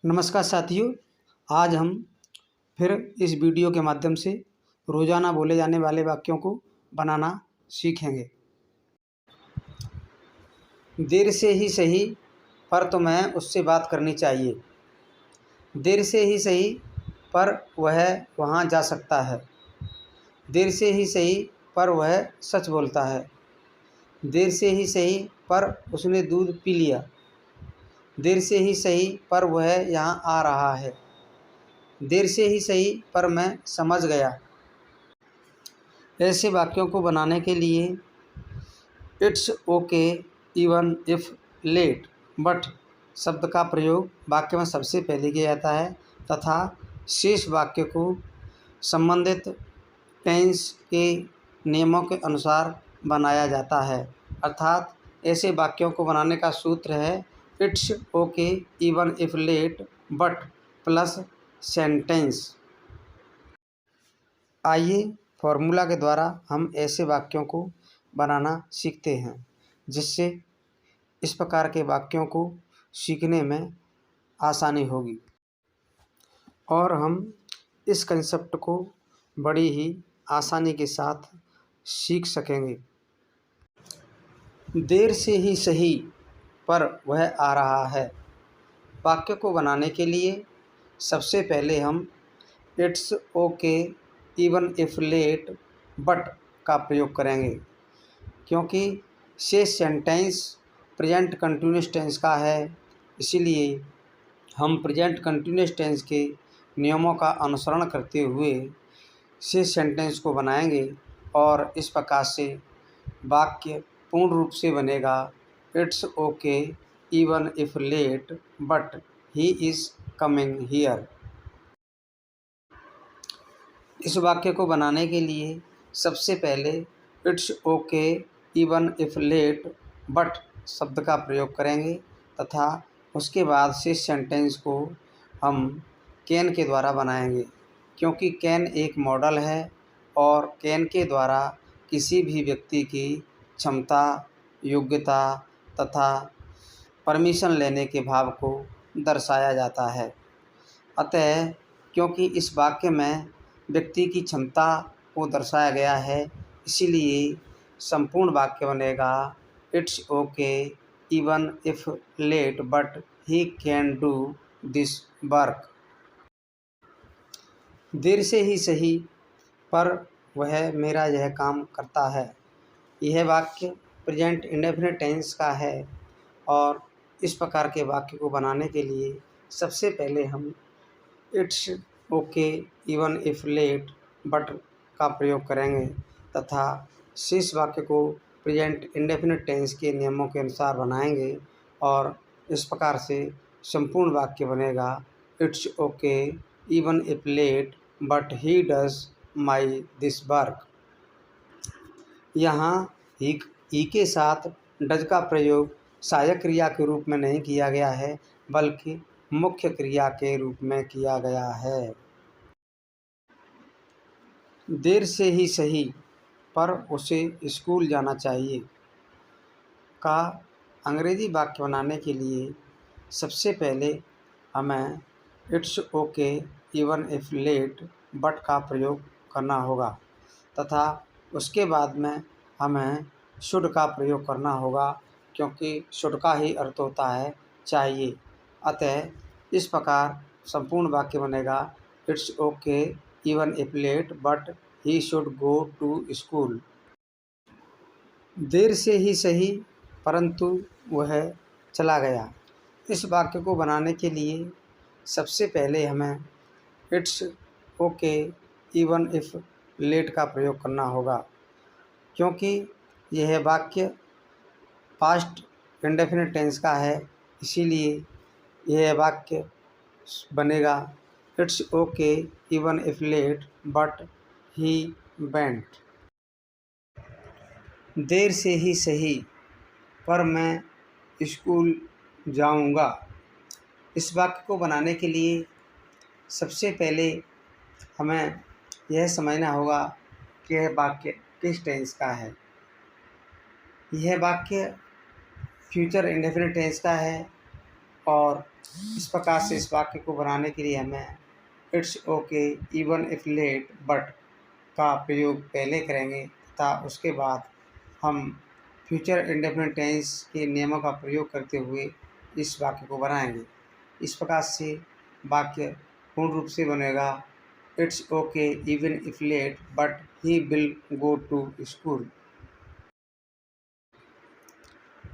नमस्कार साथियों। आज हम फिर इस वीडियो के माध्यम से रोज़ाना बोले जाने वाले वाक्यों को बनाना सीखेंगे। देर से ही सही पर तुम्हें उससे बात करनी चाहिए। देर से ही सही पर वह वहाँ जा सकता है। देर से ही सही पर वह सच बोलता है। देर से ही सही पर उसने दूध पी लिया। देर से ही सही पर वह यहाँ आ रहा है। देर से ही सही पर मैं समझ गया। ऐसे वाक्यों को बनाने के लिए it's okay even if late but शब्द का प्रयोग वाक्य में सबसे पहले किया जाता है तथा शेष वाक्य को संबंधित टेंस के नियमों के अनुसार बनाया जाता है। अर्थात ऐसे वाक्यों को बनाने का सूत्र है it's okay even if late but plus sentence. आइए फॉर्मूला के द्वारा हम ऐसे वाक्यों को बनाना सीखते हैं, जिससे इस प्रकार के वाक्यों को सीखने में आसानी होगी और हम इस कंसेप्ट को बड़ी ही आसानी के साथ सीख सकेंगे। देर से ही सही पर वह आ रहा है। वाक्य को बनाने के लिए सबसे पहले हम it's okay even if late but का प्रयोग करेंगे, क्योंकि शेष सेंटेंस प्रेजेंट कंटिन्यूस टेंस का है। इसीलिए हम प्रेजेंट कंटिन्यूस टेंस के नियमों का अनुसरण करते हुए शेष सेंटेंस को बनाएंगे और इस प्रकार से वाक्य पूर्ण रूप से बनेगा it's okay even if late but he is coming here. इस वाक्य को बनाने के लिए सबसे पहले it's okay even if late but शब्द का प्रयोग करेंगे तथा उसके बाद शेष सेंटेंस को हम कैन के द्वारा बनाएंगे, क्योंकि कैन एक मॉडल है और कैन के द्वारा किसी भी व्यक्ति की क्षमता, योग्यता तथा परमिशन लेने के भाव को दर्शाया जाता है। अतः क्योंकि इस वाक्य में व्यक्ति की क्षमता को दर्शाया गया है, इसीलिए संपूर्ण वाक्य बनेगा it's okay even if late but he can do this work. देर से ही सही पर वह मेरा यह काम करता है। यह वाक्य प्रेजेंट इंडेफिनिट टेंस का है और इस प्रकार के वाक्य को बनाने के लिए सबसे पहले हम it's okay even if late but का प्रयोग करेंगे तथा शेष वाक्य को प्रेजेंट इंडेफिनिट टेंस के नियमों के अनुसार बनाएंगे और इस प्रकार से संपूर्ण वाक्य बनेगा it's okay even if late but he does my this work. यहाँ ही के साथ डज का प्रयोग सहायक क्रिया के रूप में नहीं किया गया है, बल्कि मुख्य क्रिया के रूप में किया गया है। देर से ही सही पर उसे स्कूल जाना चाहिए का अंग्रेजी वाक्य बनाने के लिए सबसे पहले हमें it's okay even if late but का प्रयोग करना होगा तथा उसके बाद में हमें शुड का प्रयोग करना होगा, क्योंकि शुड का ही अर्थ होता है चाहिए। अतः इस प्रकार संपूर्ण वाक्य बनेगा it's okay even if late but he should go to school. देर से ही सही परंतु वह चला गया। इस वाक्य को बनाने के लिए सबसे पहले हमें it's okay even if late का प्रयोग करना होगा, क्योंकि यह वाक्य पास्ट इंडेफिनिट टेंस का है। इसीलिए यह वाक्य बनेगा it's okay even if late but he went. देर से ही सही पर मैं स्कूल जाऊंगा। इस वाक्य को बनाने के लिए सबसे पहले हमें यह समझना होगा कि यह वाक्य किस टेंस का है। यह वाक्य फ्यूचर इंडेफिनिट टेंस का है और इस प्रकार से इस वाक्य को बनाने के लिए हमें it's okay even if late but का प्रयोग पहले करेंगे तथा उसके बाद हम फ्यूचर इंडेफिनिट टेंस के नियमों का प्रयोग करते हुए इस वाक्य को बनाएंगे। इस प्रकार से वाक्य पूर्ण रूप से बनेगा it's okay even if late but he will go to school.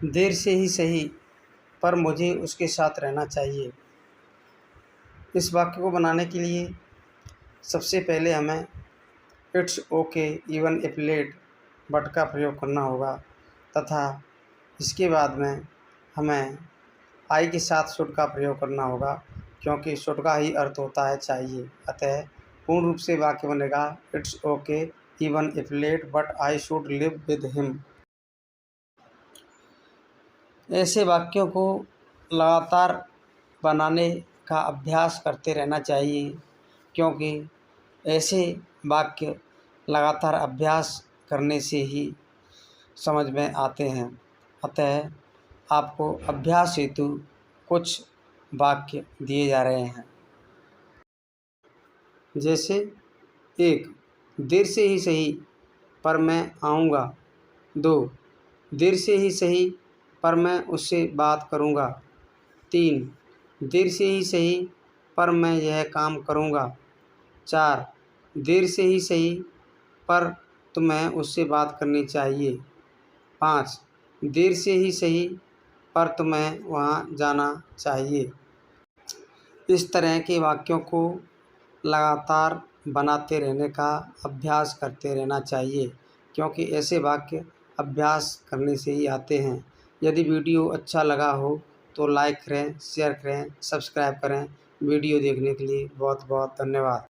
देर से ही सही पर मुझे उसके साथ रहना चाहिए। इस वाक्य को बनाने के लिए सबसे पहले हमें it's okay even if late but का प्रयोग करना होगा तथा इसके बाद में हमें आई के साथ शुड का प्रयोग करना होगा, क्योंकि शुड का ही अर्थ होता है चाहिए। अतः पूर्ण रूप से वाक्य बनेगा it's okay even if late but I should live with him. ऐसे वाक्यों को लगातार बनाने का अभ्यास करते रहना चाहिए, क्योंकि ऐसे वाक्य लगातार अभ्यास करने से ही समझ में आते हैं। अतः आपको अभ्यास हेतु कुछ वाक्य दिए जा रहे हैं। जैसे 1, देर से ही सही पर मैं आऊँगा। 2, देर से ही सही पर मैं उससे बात करूँगा। 3, देर से ही सही पर मैं यह काम करूँगा। 4, देर से ही सही पर तुम्हें उससे बात करनी चाहिए। 5, देर से ही सही पर तुम्हें वहाँ जाना चाहिए। इस तरह के वाक्यों को लगातार बनाते रहने का अभ्यास करते रहना चाहिए, क्योंकि ऐसे वाक्य अभ्यास करने से ही आते हैं। यदि वीडियो अच्छा लगा हो तो लाइक करें, शेयर करें, सब्सक्राइब करें। वीडियो देखने के लिए बहुत बहुत धन्यवाद।